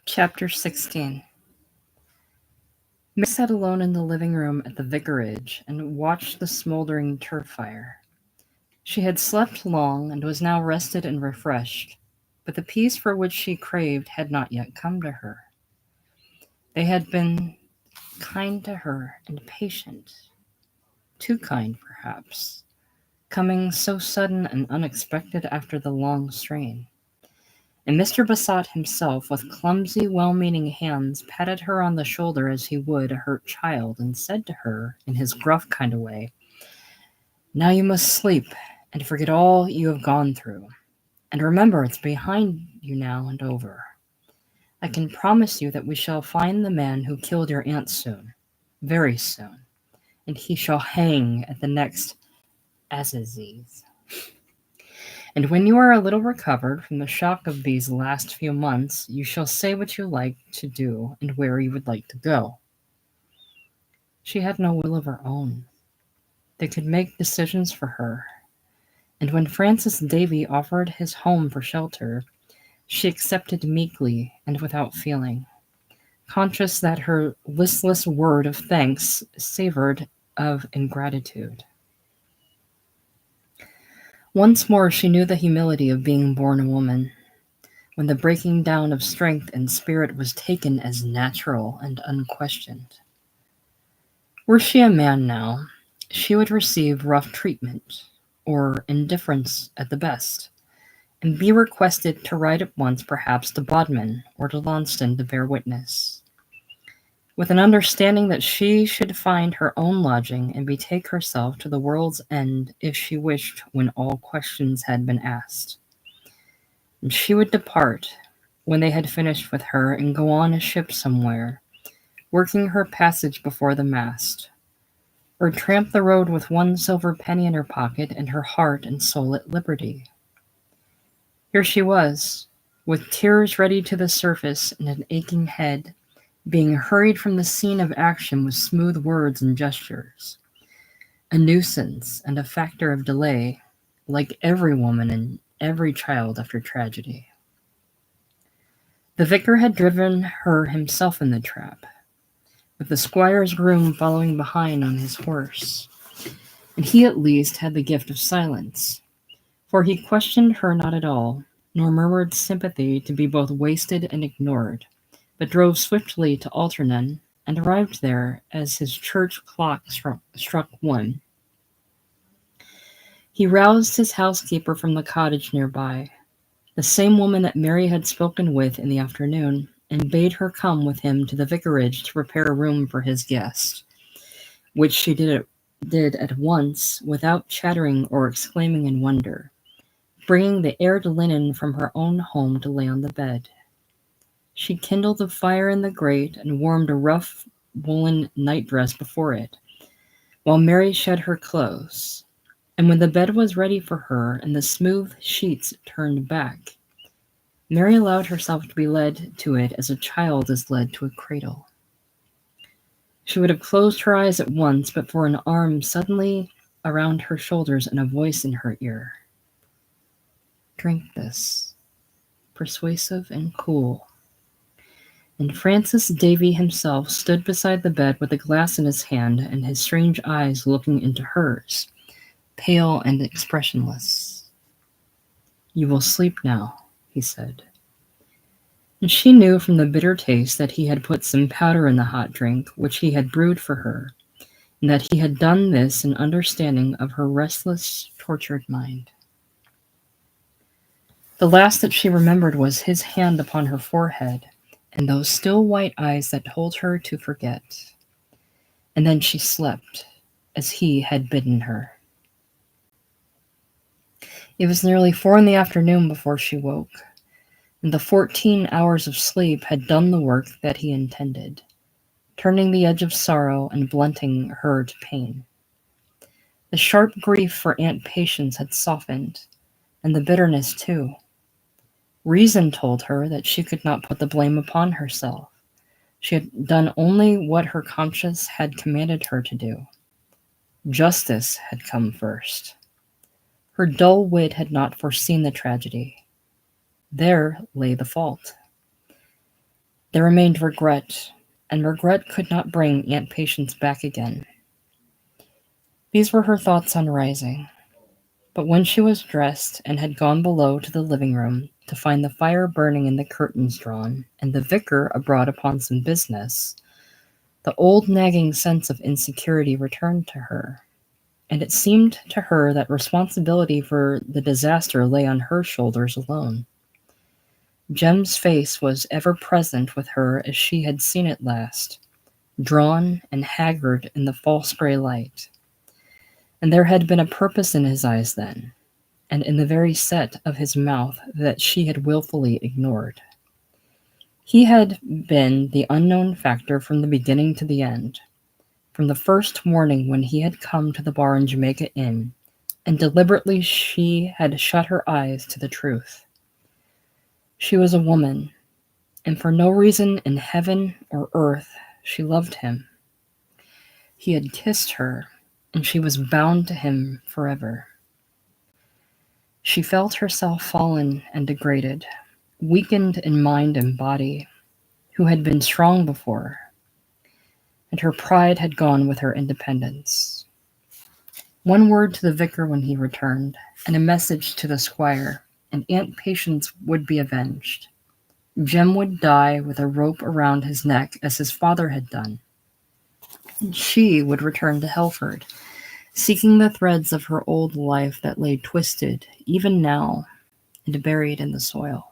Chapter 16. Mary sat alone in the living room at the vicarage and watched the smoldering turf fire. She had slept long and was now rested and refreshed, but the peace for which she craved had not yet come to her. They had been kind to her and patient, too kind perhaps, coming so sudden and unexpected after the long strain. And Mr. Besot himself, with clumsy, well-meaning hands, patted her on the shoulder as he would a hurt child, and said to her, in his gruff kind of way, "Now you must sleep, and forget all you have gone through. And remember, it's behind you now and over. I can promise you that we shall find the man who killed your aunt soon, very soon, and he shall hang at the next assizes. And when you are a little recovered from the shock of these last few months, you shall say what you like to do and where you would like to go." She had no will of her own. They could make decisions for her. And when Francis Davy offered his home for shelter, she accepted meekly and without feeling, conscious that her listless word of thanks savored of ingratitude. Once more she knew the humility of being born a woman, when the breaking down of strength and spirit was taken as natural and unquestioned. Were she a man now, she would receive rough treatment, or indifference at the best, and be requested to write at once perhaps to Bodmin or to Launceston to bear witness, with an understanding that she should find her own lodging and betake herself to the world's end if she wished, when all questions had been asked. And she would depart when they had finished with her and go on a ship somewhere, working her passage before the mast, or tramp the road with one silver penny in her pocket and her heart and soul at liberty. Here she was, with tears ready to the surface and an aching head, being hurried from the scene of action with smooth words and gestures, a nuisance and a factor of delay, like every woman and every child after tragedy. The vicar had driven her himself in the trap, with the squire's groom following behind on his horse, and he at least had the gift of silence, for he questioned her not at all, nor murmured sympathy to be both wasted and ignored, but drove swiftly to Alternan, and arrived there as his church clock struck 1. He roused his housekeeper from the cottage near by, the same woman that Mary had spoken with in the afternoon, and bade her come with him to the vicarage to prepare a room for his guest, which she did at once, without chattering or exclaiming in wonder, bringing the aired linen from her own home to lay on the bed. She kindled a fire in the grate and warmed a rough woolen nightdress before it, while Mary shed her clothes. And when the bed was ready for her and the smooth sheets turned back, Mary allowed herself to be led to it as a child is led to a cradle. She would have closed her eyes at once, but for an arm suddenly around her shoulders and a voice in her ear. "Drink this," persuasive and cool. And Francis Davy himself stood beside the bed with a glass in his hand and his strange eyes looking into hers, pale and expressionless. "You will sleep now," he said. And she knew from the bitter taste that he had put some powder in the hot drink which he had brewed for her, and that he had done this in understanding of her restless, tortured mind. The last that she remembered was his hand upon her forehead, and those still white eyes that told her to forget. And then she slept, as he had bidden her. It was nearly 4 in the afternoon before she woke, and the 14 hours of sleep had done the work that he intended, turning the edge of sorrow and blunting her to pain. The sharp grief for Aunt Patience had softened, and the bitterness too. Reason told her that she could not put the blame upon herself. She had done only what her conscience had commanded her to do. Justice had come first. Her dull wit had not foreseen the tragedy. There lay the fault. There remained regret, and regret could not bring Aunt Patience back again. These were her thoughts on rising. But when she was dressed and had gone below to the living room to find the fire burning and the curtains drawn, and the vicar abroad upon some business, the old nagging sense of insecurity returned to her, and it seemed to her that responsibility for the disaster lay on her shoulders alone. Jem's face was ever present with her as she had seen it last, drawn and haggard in the false grey light. And there had been a purpose in his eyes then, and in the very set of his mouth that she had wilfully ignored. He had been the unknown factor from the beginning to the end, from the first morning when he had come to the bar in Jamaica Inn, and deliberately she had shut her eyes to the truth. She was a woman, and for no reason in heaven or earth she loved him. He had kissed her, and she was bound to him forever. She felt herself fallen and degraded, weakened in mind and body, who had been strong before, and her pride had gone with her independence. One word to the vicar when he returned, and a message to the squire, and Aunt Patience would be avenged. Jem would die with a rope around his neck as his father had done, and she would return to Helford, seeking the threads of her old life that lay twisted, even now, and buried in the soil.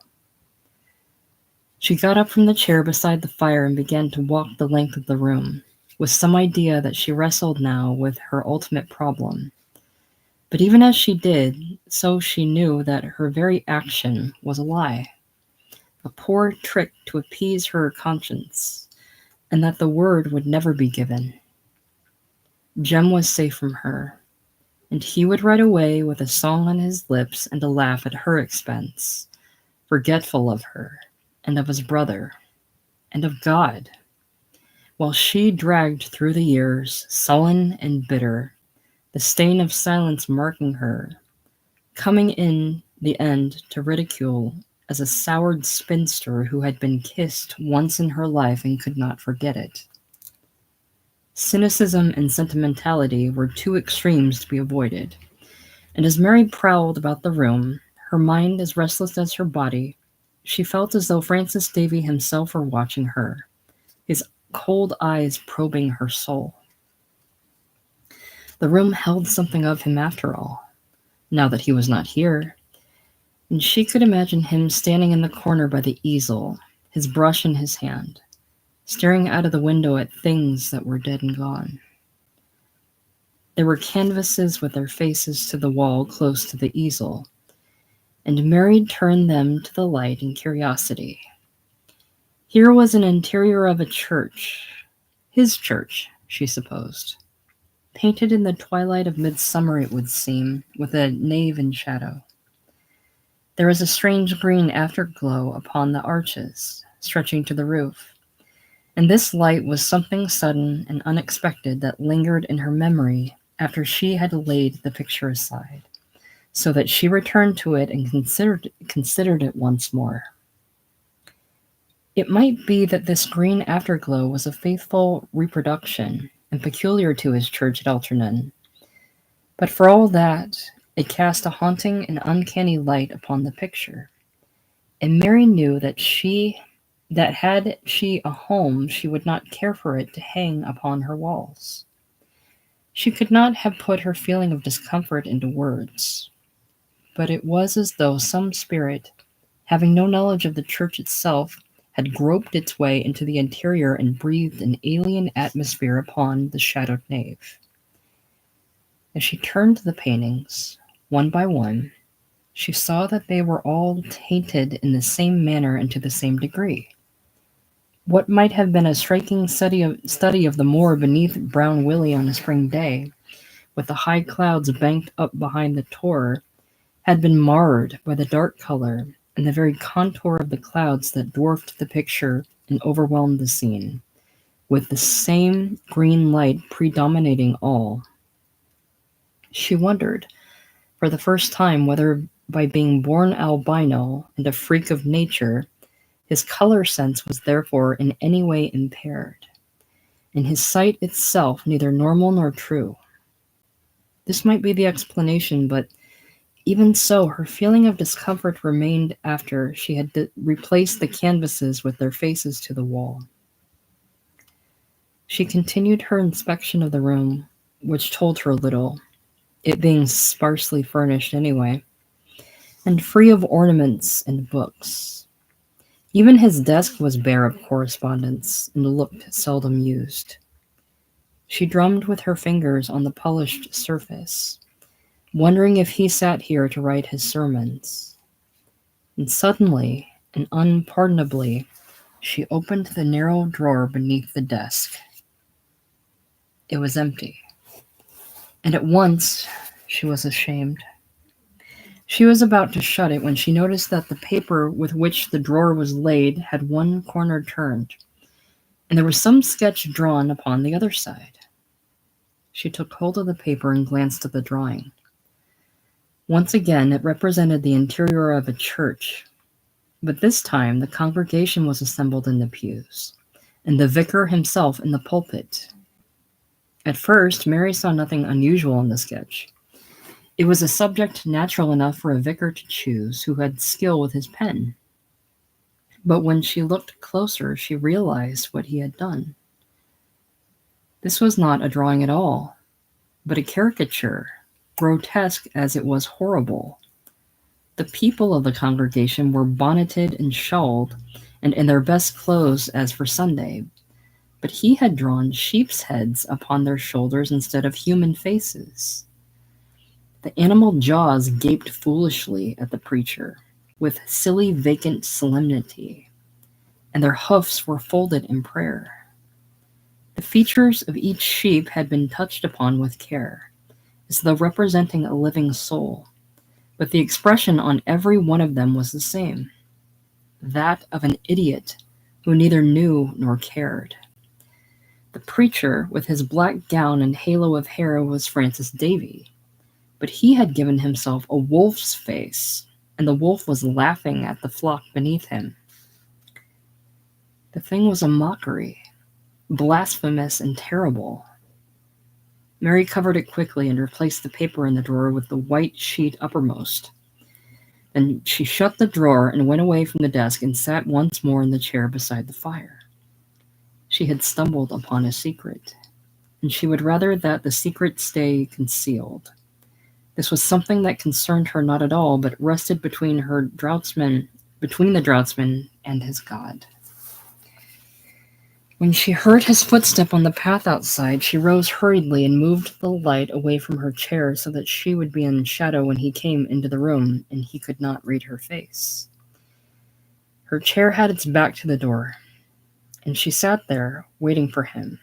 She got up from the chair beside the fire and began to walk the length of the room, with some idea that she wrestled now with her ultimate problem. But even as she did, so she knew that her very action was a lie, a poor trick to appease her conscience, and that the word would never be given. Jem was safe from her, and he would ride away with a song on his lips and a laugh at her expense, forgetful of her, and of his brother, and of God, while she dragged through the years, sullen and bitter, the stain of silence marking her, coming in the end to ridicule as a soured spinster who had been kissed once in her life and could not forget it. Cynicism and sentimentality were two extremes to be avoided, and as Mary prowled about the room, her mind as restless as her body, she felt as though Francis Davy himself were watching her, his cold eyes probing her soul. The room held something of him after all, now that he was not here, and she could imagine him standing in the corner by the easel, his brush in his hand, staring out of the window at things that were dead and gone. There were canvases with their faces to the wall close to the easel, and Mary turned them to the light in curiosity. Here was an interior of a church, his church, she supposed, painted in the twilight of midsummer, it would seem, with a nave in shadow. There was a strange green afterglow upon the arches, stretching to the roof, and this light was something sudden and unexpected that lingered in her memory after she had laid the picture aside, so that she returned to it and considered it once more. It might be that this green afterglow was a faithful reproduction and peculiar to his church at Alternan, but for all that, it cast a haunting and uncanny light upon the picture, and Mary knew that had she a home, she would not care for it to hang upon her walls. She could not have put her feeling of discomfort into words, but it was as though some spirit, having no knowledge of the church itself, had groped its way into the interior and breathed an alien atmosphere upon the shadowed nave. As she turned the paintings, one by one, she saw that they were all tainted in the same manner and to the same degree. What might have been a striking study of the moor beneath Brown Willie on a spring day, with the high clouds banked up behind the tor, had been marred by the dark color and the very contour of the clouds that dwarfed the picture and overwhelmed the scene, with the same green light predominating all. She wondered, for the first time, whether by being born albino and a freak of nature, His color sense was therefore in any way impaired, and his sight itself neither normal nor true. This might be the explanation, but even so, her feeling of discomfort remained after she had replaced the canvases with their faces to the wall. She continued her inspection of the room, which told her little, it being sparsely furnished anyway, and free of ornaments and books. Even his desk was bare of correspondence and looked seldom used. She drummed with her fingers on the polished surface, wondering if he sat here to write his sermons. And suddenly and unpardonably, she opened the narrow drawer beneath the desk. It was empty, and at once she was ashamed. She was about to shut it when she noticed that the paper with which the drawer was laid had one corner turned, and there was some sketch drawn upon the other side. She took hold of the paper and glanced at the drawing. Once again, it represented the interior of a church, but this time the congregation was assembled in the pews, and the vicar himself in the pulpit. At first, Mary saw nothing unusual in the sketch. It was a subject natural enough for a vicar to choose who had skill with his pen. But when she looked closer, she realized what he had done. This was not a drawing at all, but a caricature, grotesque as it was horrible. The people of the congregation were bonneted and shawled, and in their best clothes as for Sunday, but he had drawn sheep's heads upon their shoulders instead of human faces. The animal jaws gaped foolishly at the preacher, with silly vacant solemnity, and their hoofs were folded in prayer. The features of each sheep had been touched upon with care, as though representing a living soul, but the expression on every one of them was the same, that of an idiot who neither knew nor cared. The preacher, with his black gown and halo of hair, was Francis Davy, but he had given himself a wolf's face, and the wolf was laughing at the flock beneath him. The thing was a mockery, blasphemous and terrible. Mary covered it quickly and replaced the paper in the drawer with the white sheet uppermost. Then she shut the drawer and went away from the desk and sat once more in the chair beside the fire. She had stumbled upon a secret, and she would rather that the secret stay concealed. This was something that concerned her not at all, but rested between the draughtsman and his God. When she heard his footstep on the path outside, she rose hurriedly and moved the light away from her chair so that she would be in shadow when he came into the room and he could not read her face. Her chair had its back to the door, and she sat there, waiting for him.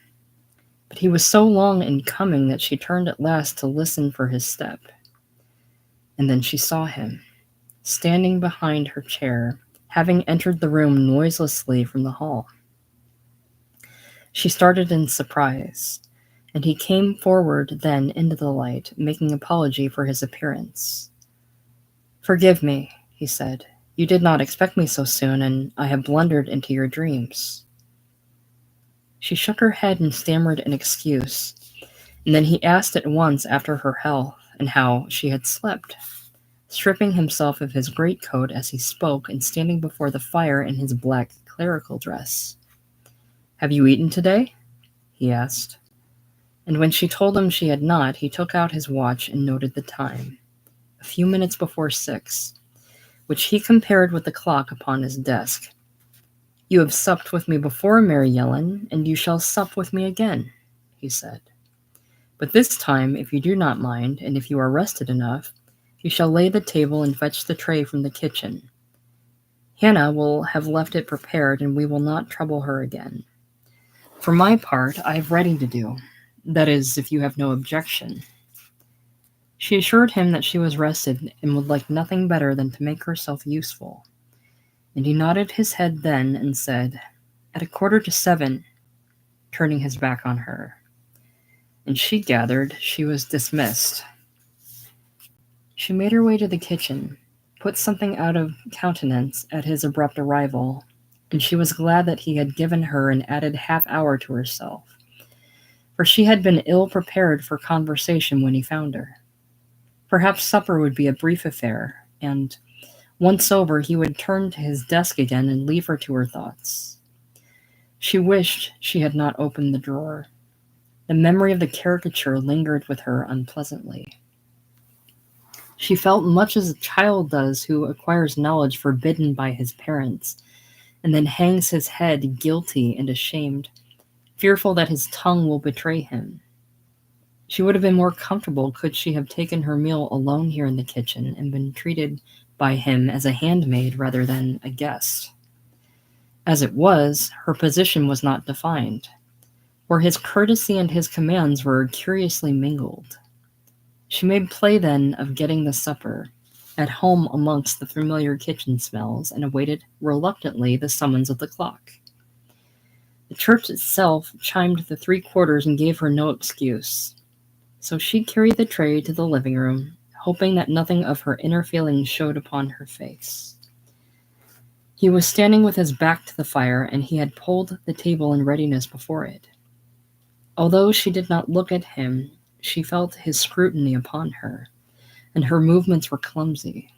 But he was so long in coming that she turned at last to listen for his step. And then she saw him, standing behind her chair, having entered the room noiselessly from the hall. She started in surprise, and he came forward then into the light, making apology for his appearance. "Forgive me," he said. "You did not expect me so soon, and I have blundered into your dreams." She shook her head and stammered an excuse, and then he asked at once after her health and how she had slept, stripping himself of his greatcoat as he spoke and standing before the fire in his black clerical dress. "Have you eaten today?" he asked. And when she told him she had not, he took out his watch and noted the time, a few minutes before 6, which he compared with the clock upon his desk. "You have supped with me before, Mary Yellen, and you shall sup with me again," he said. "But this time, if you do not mind, and if you are rested enough, you shall lay the table and fetch the tray from the kitchen. Hannah will have left it prepared, and we will not trouble her again. For my part, I have writing to do. That is, if you have no objection." She assured him that she was rested and would like nothing better than to make herself useful. And he nodded his head then and said, "At 6:45, turning his back on her. And she gathered she was dismissed. She made her way to the kitchen, put something out of countenance at his abrupt arrival, and she was glad that he had given her an added half hour to herself, for she had been ill prepared for conversation when he found her. Perhaps supper would be a brief affair, and once over, he would turn to his desk again and leave her to her thoughts. She wished she had not opened the drawer. The memory of the caricature lingered with her unpleasantly. She felt much as a child does who acquires knowledge forbidden by his parents, and then hangs his head guilty and ashamed, fearful that his tongue will betray him. She would have been more comfortable could she have taken her meal alone here in the kitchen and been treated by him as a handmaid rather than a guest. As it was, her position was not defined, where his courtesy and his commands were curiously mingled. She made play then of getting the supper, at home amongst the familiar kitchen smells, and awaited reluctantly the summons of the clock. The church itself chimed the 3 quarters and gave her no excuse, so she carried the tray to the living room, hoping that nothing of her inner feelings showed upon her face. He was standing with his back to the fire, and he had pulled the table in readiness before it. Although she did not look at him, she felt his scrutiny upon her, and her movements were clumsy.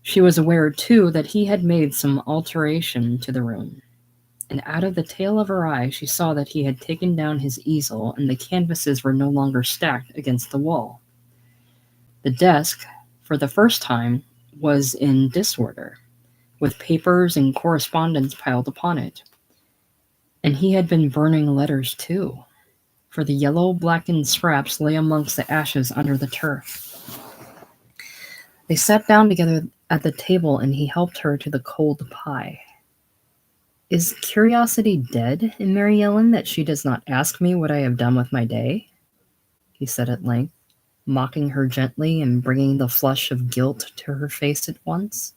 She was aware, too, that he had made some alteration to the room, and out of the tail of her eye she saw that he had taken down his easel, and the canvases were no longer stacked against the wall. The desk, for the first time, was in disorder, with papers and correspondence piled upon it. And he had been burning letters too, for the yellow blackened scraps lay amongst the ashes under the turf. They sat down together at the table, and he helped her to the cold pie. "Is curiosity dead in Mary Ellen that she does not ask me what I have done with my day?" he said at length, mocking her gently and bringing the flush of guilt to her face at once.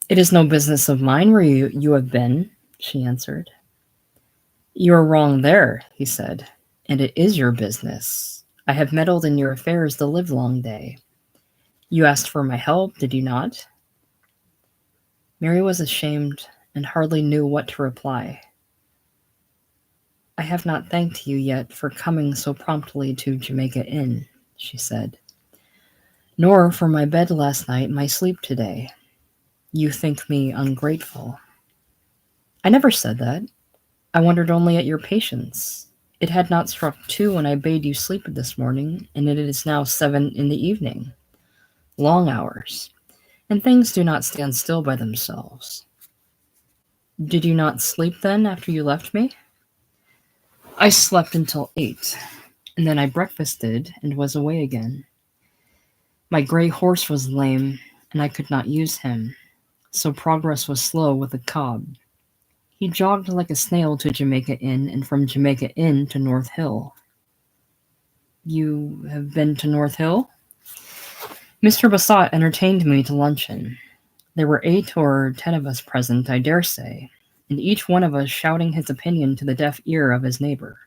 "It is no business of mine where you have been," she answered. "You are wrong there," he said, "and it is your business. I have meddled in your affairs the livelong day. You asked for my help, did you not?" Mary was ashamed and hardly knew what to reply. "I have not thanked you yet for coming so promptly to Jamaica Inn," she said, "nor for my bed last night, my sleep today. You think me ungrateful." "I never said that. I wondered only at your patience. It had not struck 2 when I bade you sleep this morning, and it is now 7 in the evening. Long hours, and things do not stand still by themselves." "Did you not sleep then after you left me?" "I slept until 8, and then I breakfasted and was away again. My gray horse was lame, and I could not use him, so progress was slow with the cob. He jogged like a snail to Jamaica Inn, and from Jamaica Inn to North Hill." "You have been to North Hill?" "Mr. Bassat entertained me to luncheon. There were 8 or 10 of us present, I dare say, and each one of us shouting his opinion to the deaf ear of his neighbor.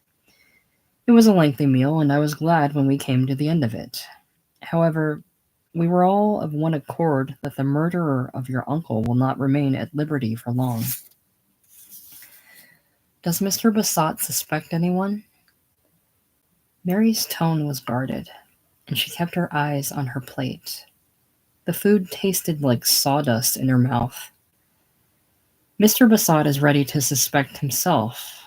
It was a lengthy meal, and I was glad when we came to the end of it. However, we were all of one accord that the murderer of your uncle will not remain at liberty for long." "Does Mr. Bassat suspect anyone?" Mary's tone was guarded, and she kept her eyes on her plate. The food tasted like sawdust in her mouth. "Mr. Bassat is ready to suspect himself.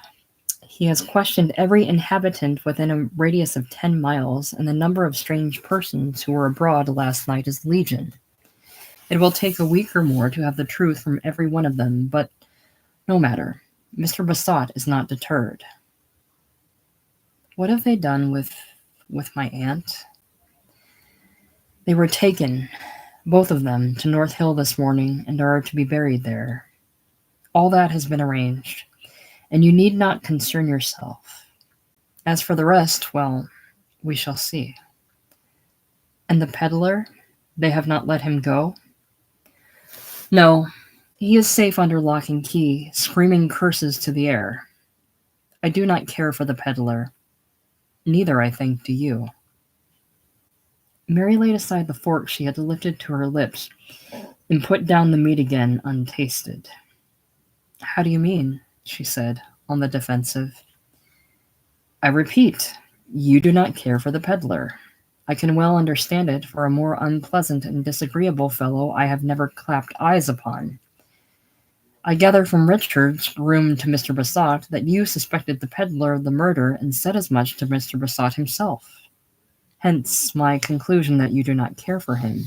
He has questioned every inhabitant within a radius of 10 miles, and the number of strange persons who were abroad last night is legion. It will take a week or more to have the truth from every one of them, but no matter. Mr. Bassat is not deterred." "What have they done with my aunt?" "They were taken, both of them, to North Hill this morning, and are to be buried there. All that has been arranged, and you need not concern yourself. As for the rest, well, we shall see." "And the peddler? They have not let him go?" "No, he is safe under lock and key, screaming curses to the air. I do not care for the peddler. Neither, I think, do you." Mary laid aside the fork she had lifted to her lips and put down the meat again untasted. How do you mean? She said, on the defensive. I repeat, you do not care for the peddler. I can well understand it, for a more unpleasant and disagreeable fellow I have never clapped eyes upon. I gather from Richard's groom to Mr. Besot that you suspected the peddler of the murder and said as much to Mr. Besot himself. Hence my conclusion that you do not care for him.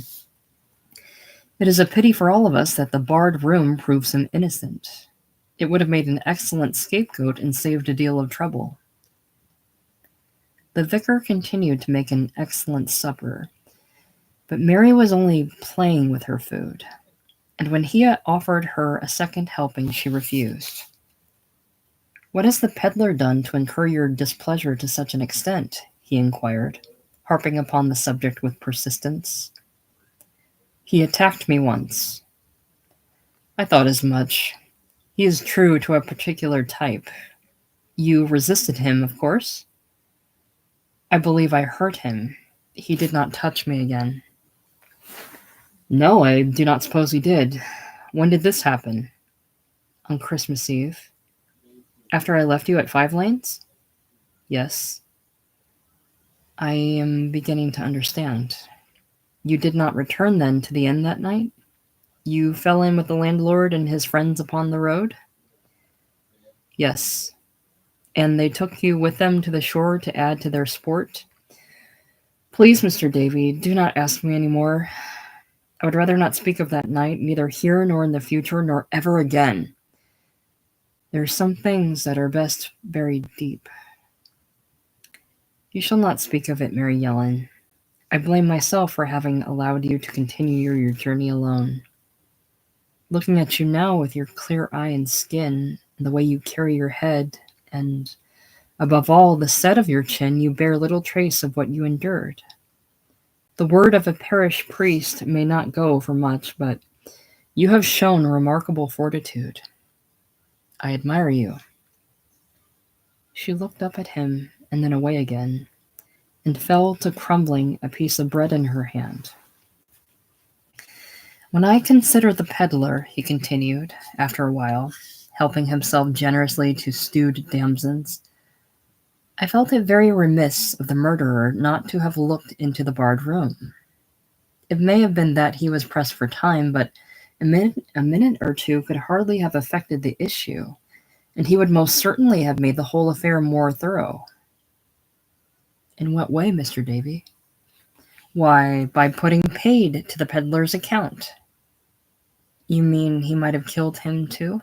It is a pity for all of us that the barred room proves him innocent. It would have made an excellent scapegoat and saved a deal of trouble. The vicar continued to make an excellent supper, but Mary was only playing with her food, and when he offered her a second helping, she refused. What has the peddler done to incur your displeasure to such an extent? He inquired, harping upon the subject with persistence. He attacked me once. I thought as much. He is true to a particular type. You resisted him, of course? I believe I hurt him. He did not touch me again. No, I do not suppose he did. When did this happen? On Christmas Eve. After I left you at Five Lanes? Yes. I am beginning to understand. You did not return then to the inn that night? You fell in with the landlord and his friends upon the road? Yes. And they took you with them to the shore to add to their sport? Please, Mr. Davy, do not ask me any more. I would rather not speak of that night, neither here nor in the future, nor ever again. There are some things that are best buried deep. You shall not speak of it, Mary Yellen. I blame myself for having allowed you to continue your journey alone. Looking at you now with your clear eye and skin, and the way you carry your head, and, above all, the set of your chin, you bear little trace of what you endured. The word of a parish priest may not go for much, but you have shown remarkable fortitude. I admire you. She looked up at him and then away again, and fell to crumbling a piece of bread in her hand. When I consider the peddler, he continued, after a while, helping himself generously to stewed damsons, I felt it very remiss of the murderer not to have looked into the barred room. It may have been that he was pressed for time, but a minute or two could hardly have affected the issue, and he would most certainly have made the whole affair more thorough. In what way, Mr. Davy? Why, by putting paid to the peddler's account. You mean he might have killed him too?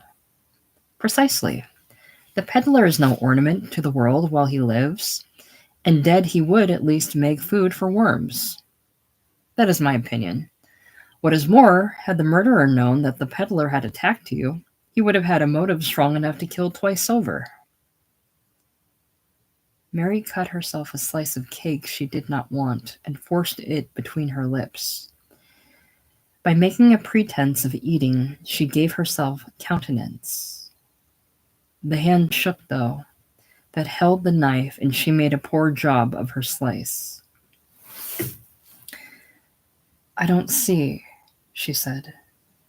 Precisely. The peddler is no ornament to the world while he lives, and dead he would at least make food for worms. That is my opinion. What is more, had the murderer known that the peddler had attacked you, he would have had a motive strong enough to kill twice over. Mary cut herself a slice of cake she did not want and forced it between her lips. By making a pretense of eating, she gave herself countenance. The hand shook, though, that held the knife, and she made a poor job of her slice. I don't see, she said,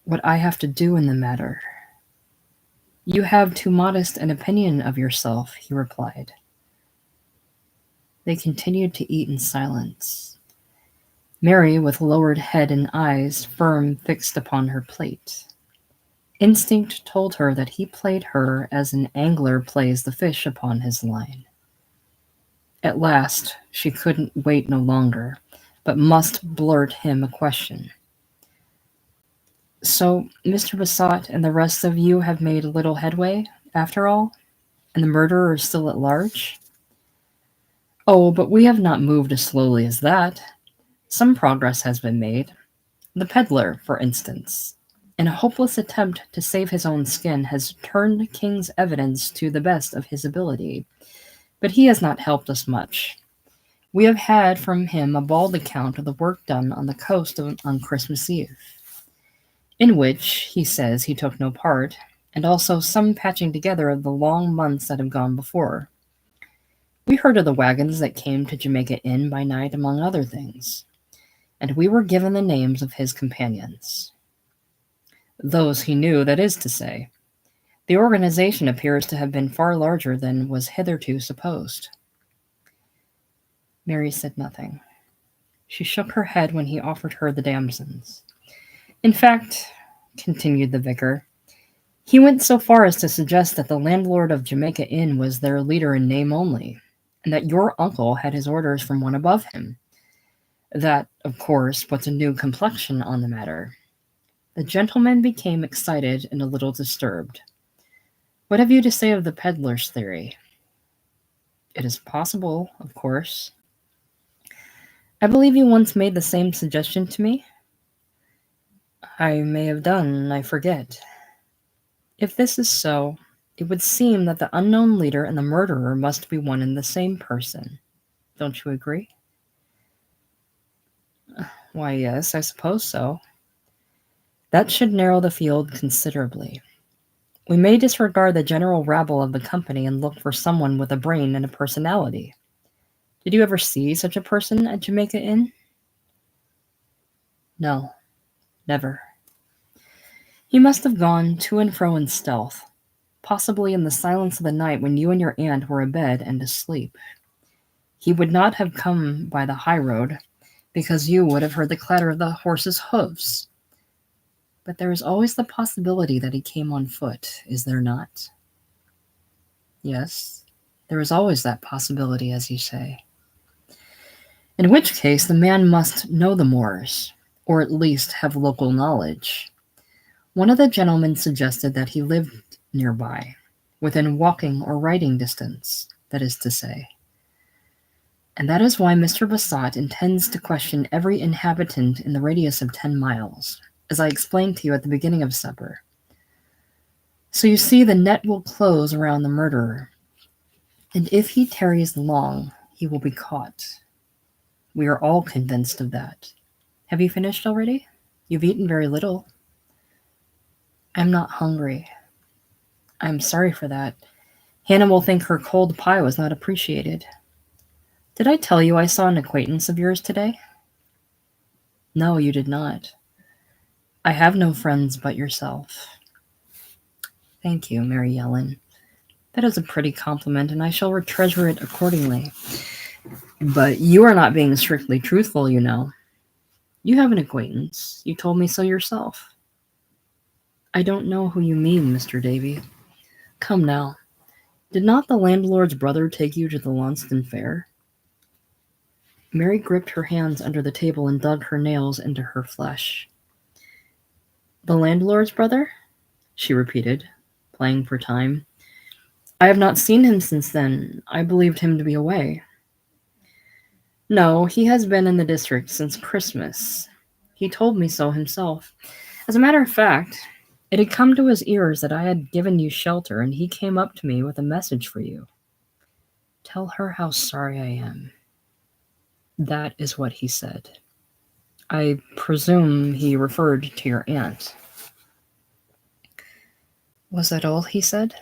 what I have to do in the matter. You have too modest an opinion of yourself, he replied. They continued to eat in silence. Mary, with lowered head and eyes firm fixed upon her plate. Instinct told her that he played her as an angler plays the fish upon his line. At last, she couldn't wait no longer, but must blurt him a question. So, Mr. Besot and the rest of you have made little headway, after all? And the murderer is still at large? Oh, but we have not moved as slowly as that. Some progress has been made. The peddler, for instance, in a hopeless attempt to save his own skin, has turned King's evidence to the best of his ability, but he has not helped us much. We have had from him a bald account of the work done on the coast on Christmas Eve, in which he says he took no part, and also some patching together of the long months that have gone before. We heard of the wagons that came to Jamaica Inn by night, among other things, and we were given the names of his companions. Those he knew, that is to say. The organization appears to have been far larger than was hitherto supposed. Mary said nothing. She shook her head when he offered her the damsons. In fact, continued the vicar, he went so far as to suggest that the landlord of Jamaica Inn was their leader in name only, and that your uncle had his orders from one above him. That, of course, puts a new complexion on the matter. The gentleman became excited and a little disturbed. What have you to say of the peddler's theory? It is possible, of course. I believe you once made the same suggestion to me? I may have done, I forget. If this is so, it would seem that the unknown leader and the murderer must be one and the same person. Don't you agree? Why, yes, I suppose so. That should narrow the field considerably. We may disregard the general rabble of the company and look for someone with a brain and a personality. Did you ever see such a person at Jamaica Inn? No, never. He must have gone to and fro in stealth, possibly in the silence of the night when you and your aunt were abed and asleep. He would not have come by the high road, because you would have heard the clatter of the horse's hoofs. But there is always the possibility that he came on foot, is there not? Yes, there is always that possibility, as you say. In which case, the man must know the moors, or at least have local knowledge. One of the gentlemen suggested that he lived nearby, within walking or riding distance, that is to say. And that is why Mr. Bassat intends to question every inhabitant in the radius of 10 miles, as I explained to you at the beginning of supper. So you see, the net will close around the murderer, and if he tarries long, he will be caught. We are all convinced of that. Have you finished already? You've eaten very little. I'm not hungry. I'm sorry for that. Hannah will think her cold pie was not appreciated. Did I tell you I saw an acquaintance of yours today? No, you did not. I have no friends but yourself. Thank you, Mary Ellen. That is a pretty compliment, and I shall treasure it accordingly. But you are not being strictly truthful, you know. You have an acquaintance. You told me so yourself. I don't know who you mean, Mr. Davy. Come now. Did not the landlord's brother take you to the Launceston Fair? Mary gripped her hands under the table and dug her nails into her flesh. The landlord's brother? She repeated, playing for time. I have not seen him since then. I believed him to be away. No, he has been in the district since Christmas. He told me so himself. As a matter of fact, it had come to his ears that I had given you shelter, and he came up to me with a message for you. Tell her how sorry I am. That is what he said. I presume he referred to your aunt. Was that all he said?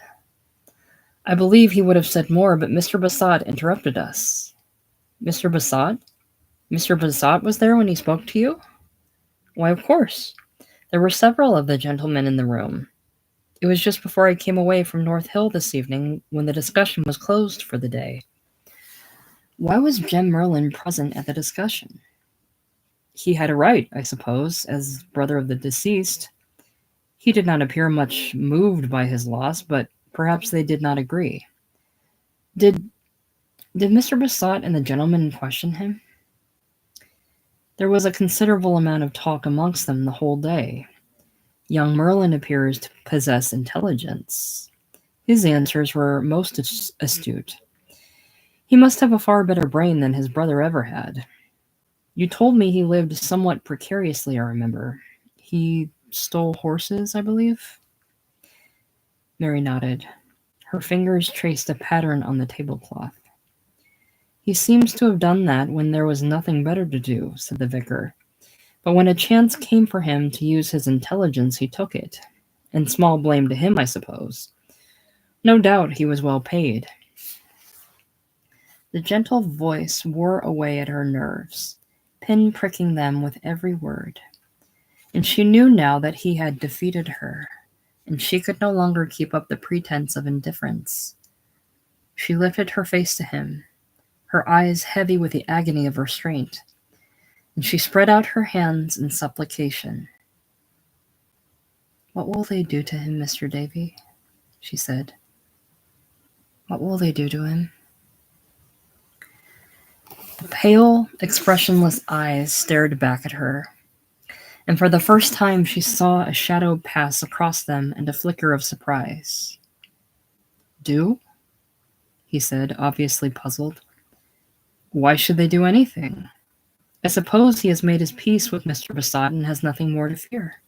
I believe he would have said more, but Mr. Bassat interrupted us. Mr. Bassat? Mr. Bassat was there when he spoke to you? Why, of course. There were several of the gentlemen in the room. It was just before I came away from North Hill this evening when the discussion was closed for the day. Why was Jem Merlin present at the discussion? He had a right, I suppose, as brother of the deceased. He did not appear much moved by his loss, but perhaps they did not agree. Did Mr. Bassat and the gentleman question him? There was a considerable amount of talk amongst them the whole day. Young Merlin appears to possess intelligence. His answers were most astute. He must have a far better brain than his brother ever had. You told me he lived somewhat precariously, I remember. He stole horses, I believe? Mary nodded. Her fingers traced a pattern on the tablecloth. He seems to have done that when there was nothing better to do, said the vicar. But when a chance came for him to use his intelligence, he took it. And small blame to him, I suppose. No doubt he was well paid. The gentle voice wore away at her nerves, pin-pricking them with every word. And she knew now that he had defeated her, and she could no longer keep up the pretense of indifference. She lifted her face to him, her eyes heavy with the agony of restraint, and she spread out her hands in supplication. "What will they do to him, Mr. Davy?" she said. "What will they do to him?" Pale, expressionless eyes stared back at her, and for the first time she saw a shadow pass across them and a flicker of surprise. "Do?" he said, obviously puzzled. "Why should they do anything? I suppose he has made his peace with Mr. Besot and has nothing more to fear.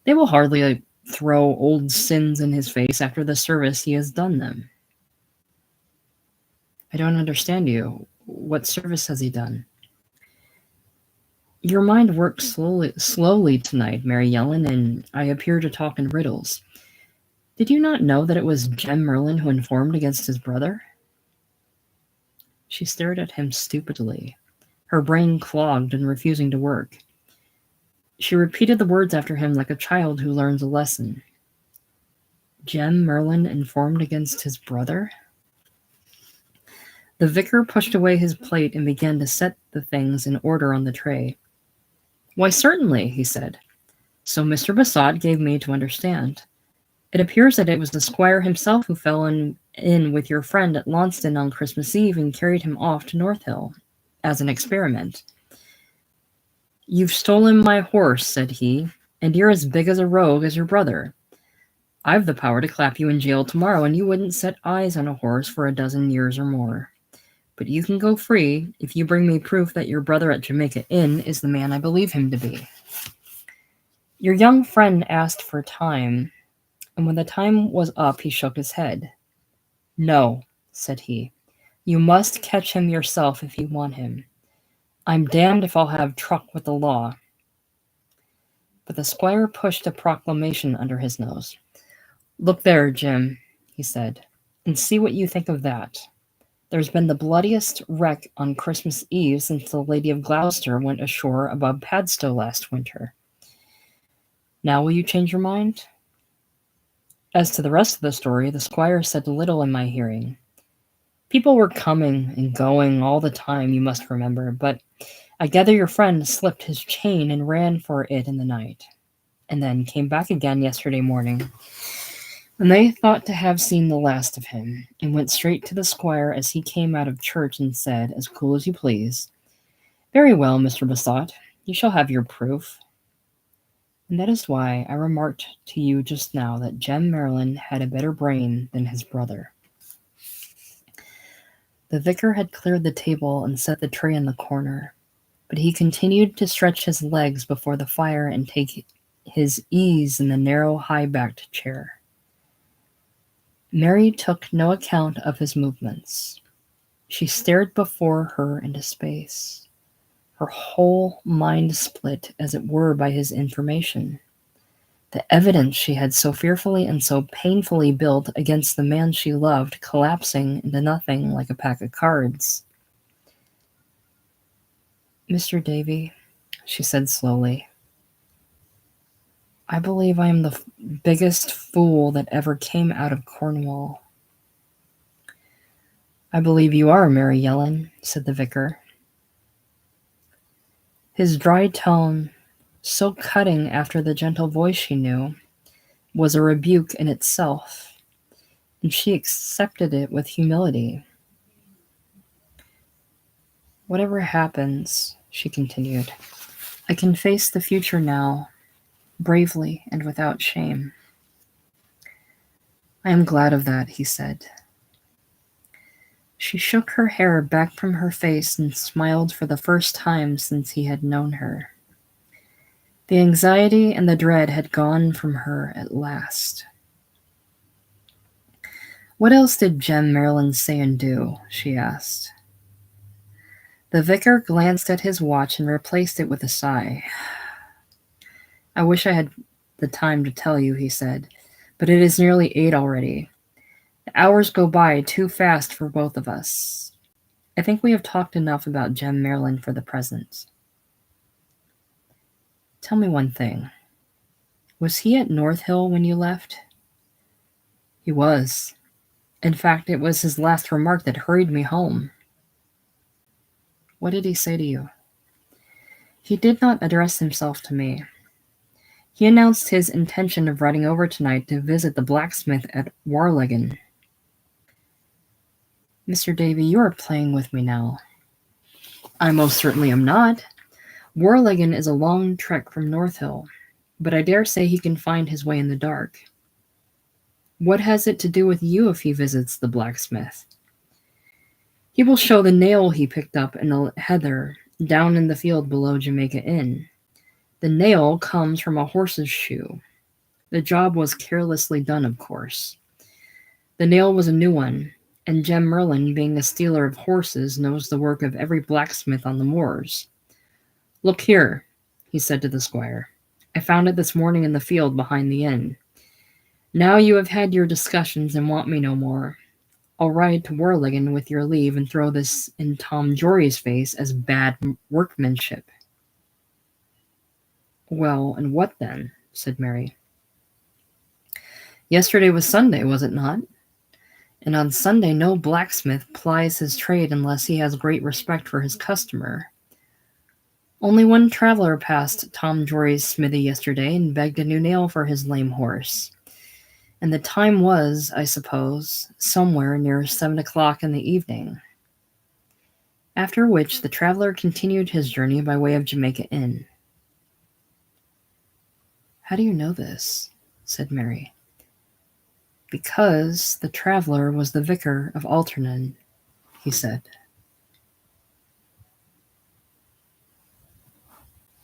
They will hardly throw old sins in his face after the service he has done them." "I don't understand you. What service has he done?" "Your mind works slowly tonight, Mary Yellen, and I appear to talk in riddles. Did you not know that it was Jem Merlin who informed against his brother?" She stared at him stupidly, her brain clogged and refusing to work. She repeated the words after him like a child who learns a lesson. Jem Merlin informed against his brother? The vicar pushed away his plate and began to set the things in order on the tray. "Why, certainly," he said. "So Mr. Besot gave me to understand. It appears that it was the squire himself who fell in with your friend at Launceston on Christmas Eve and carried him off to North Hill, as an experiment. 'You've stolen my horse,' said he, 'and you're as big as a rogue as your brother. I've the power to clap you in jail tomorrow, and you wouldn't set eyes on a horse for a dozen years or more. But you can go free if you bring me proof that your brother at Jamaica Inn is the man I believe him to be.' Your young friend asked for time, and when the time was up he shook his head. 'No,' said he, 'you must catch him yourself if you want him. I'm damned if I'll have truck with the law.' But the squire pushed a proclamation under his nose. 'Look there, Jim,' he said, 'and see what you think of that. There's been the bloodiest wreck on Christmas Eve since the Lady of Gloucester went ashore above Padstow last winter. Now will you change your mind?' As to the rest of the story, the squire said little in my hearing. People were coming and going all the time, you must remember, but I gather your friend slipped his chain and ran for it in the night, and then came back again yesterday morning, and they thought to have seen the last of him, and went straight to the squire as he came out of church and said, as cool as you please, 'Very well, Mr. Besot, you shall have your proof.' And that is why I remarked to you just now that Jem Merlin had a better brain than his brother." The vicar had cleared the table and set the tray in the corner, but he continued to stretch his legs before the fire and take his ease in the narrow, high-backed chair. Mary took no account of his movements. She stared before her into space, her whole mind split, as it were, by his information. The evidence she had so fearfully and so painfully built against the man she loved collapsing into nothing like a pack of cards. "Mr. Davy," she said slowly, "I believe I am the biggest fool that ever came out of Cornwall." "I believe you are, Mary Yellen," said the vicar. His dry tone, so cutting after the gentle voice she knew, was a rebuke in itself, and she accepted it with humility. "Whatever happens," she continued, "I can face the future now, bravely and without shame." "I am glad of that," he said. She shook her hair back from her face and smiled for the first time since he had known her. The anxiety and the dread had gone from her at last. "What else did Jem Merlin say and do?" she asked. The vicar glanced at his watch and replaced it with a sigh. "I wish I had the time to tell you," he said, "but it is nearly 8 already. The hours go by too fast for both of us. I think we have talked enough about Jem Merlin for the present. Tell me one thing. Was he at North Hill when you left? He was. In fact, it was his last remark that hurried me home. What did he say to you? He did not address himself to me. He announced his intention of riding over tonight to visit the blacksmith at Warlegen. Mr. Davy, you are playing with me now. I most certainly am not. Warlegen is a long trek from North Hill, but I dare say he can find his way in the dark. What has it to do with you if he visits the blacksmith? He will show the nail he picked up in the heather down in the field below Jamaica Inn. The nail comes from a horse's shoe. The job was carelessly done, of course. The nail was a new one, and Jem Merlin, being a stealer of horses, knows the work of every blacksmith on the moors. Look here, he said to the squire. I found it this morning in the field behind the inn. Now you have had your discussions and want me no more. I'll ride to Warlegen with your leave and throw this in Tom Jory's face as bad workmanship. Well, and what then? Said Mary. Yesterday was Sunday, was it not? And on Sunday no blacksmith plies his trade unless he has great respect for his customer. Only one traveler passed Tom Jory's smithy yesterday and begged a new nail for his lame horse. And the time was, I suppose, somewhere near 7 o'clock in the evening. After which the traveler continued his journey by way of Jamaica Inn. How do you know this? Said Mary. Because the traveler was the vicar of Alternan, he said.